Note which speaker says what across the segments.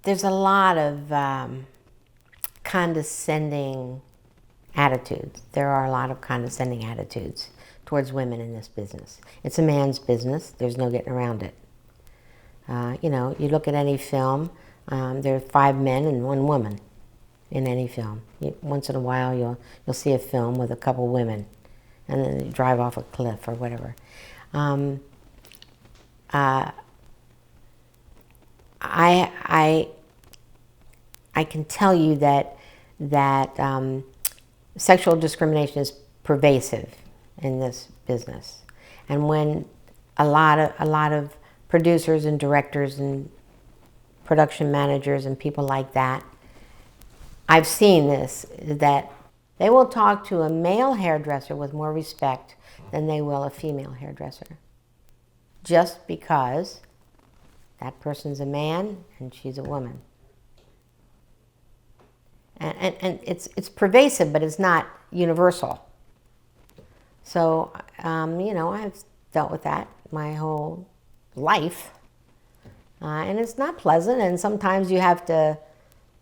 Speaker 1: there's a lot of condescending attitudes. There are a lot of condescending attitudes towards women in this business. It's a man's business. There's no getting around it. You know, you look at any film, there are 5 men and 1 woman in any film. Once in a while, you'll see a film with a couple women, and then you drive off a cliff or whatever. I can tell you that sexual discrimination is pervasive in this business, and when a lot of producers and directors and production managers and people like that, I've seen this, that they will talk to a male hairdresser with more respect than they will a female hairdresser, just because that person's a man and she's a woman. And it's pervasive, but it's not universal. So, you know, I've dealt with that my whole life. And it's not pleasant, and sometimes you have to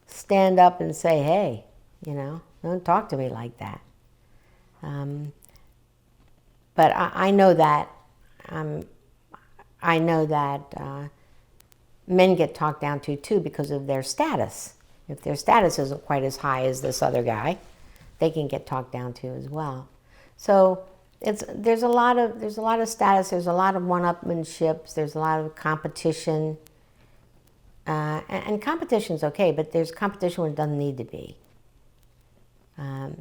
Speaker 1: stand up and say, hey, you know, don't talk to me like that. But I know that, men get talked down to too because of their status. If their status isn't quite as high as this other guy, they can get talked down to as well. So there's a lot of status. There's a lot of one-upmanships. There's a lot of competition, and competition's okay, but there's competition when it doesn't need to be.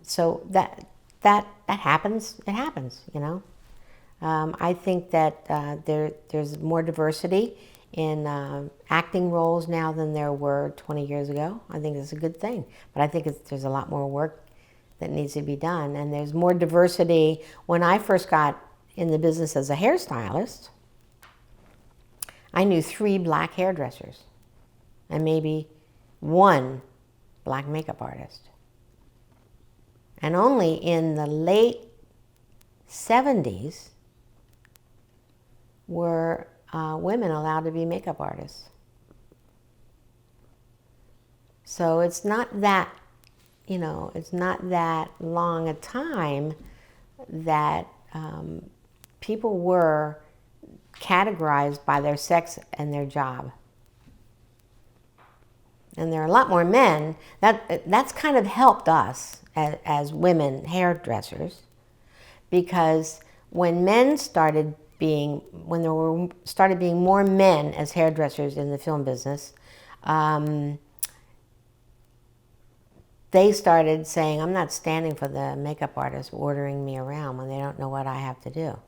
Speaker 1: So that happens. It happens, you know. I think that there's more diversity in acting roles now than there were 20 years ago. I think it's a good thing, but I think there's a lot more work that needs to be done, and there's more diversity. When I first got in the business as a hairstylist, I knew 3 black hairdressers and maybe 1 black makeup artist. And only in the late 70s were women allowed to be makeup artists. So it's not that, you know, it's not that long a time that people were categorized by their sex and their job. And there are a lot more men. That's kind of helped us as women hairdressers, because when there started being more men as hairdressers in the film business, they started saying, I'm not standing for the makeup artist ordering me around when they don't know what I have to do.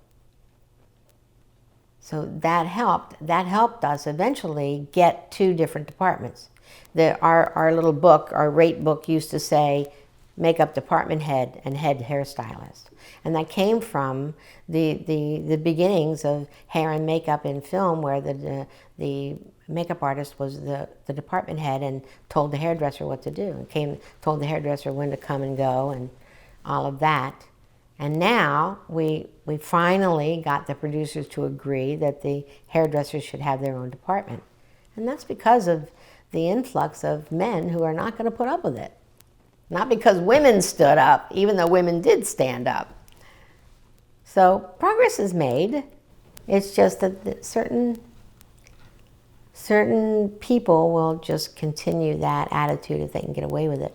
Speaker 1: So that helped us eventually get 2 different departments. Our little book, our rate book, used to say makeup department head and head hairstylist. And that came from the beginnings of hair and makeup in film, where the makeup artist was the department head and told the hairdresser what to do, and told the hairdresser when to come and go and all of that. And now we finally got the producers to agree that the hairdressers should have their own department. And that's because of the influx of men who are not going to put up with it. Not because women stood up, even though women did stand up. So progress is made. It's just that certain people will just continue that attitude if they can get away with it.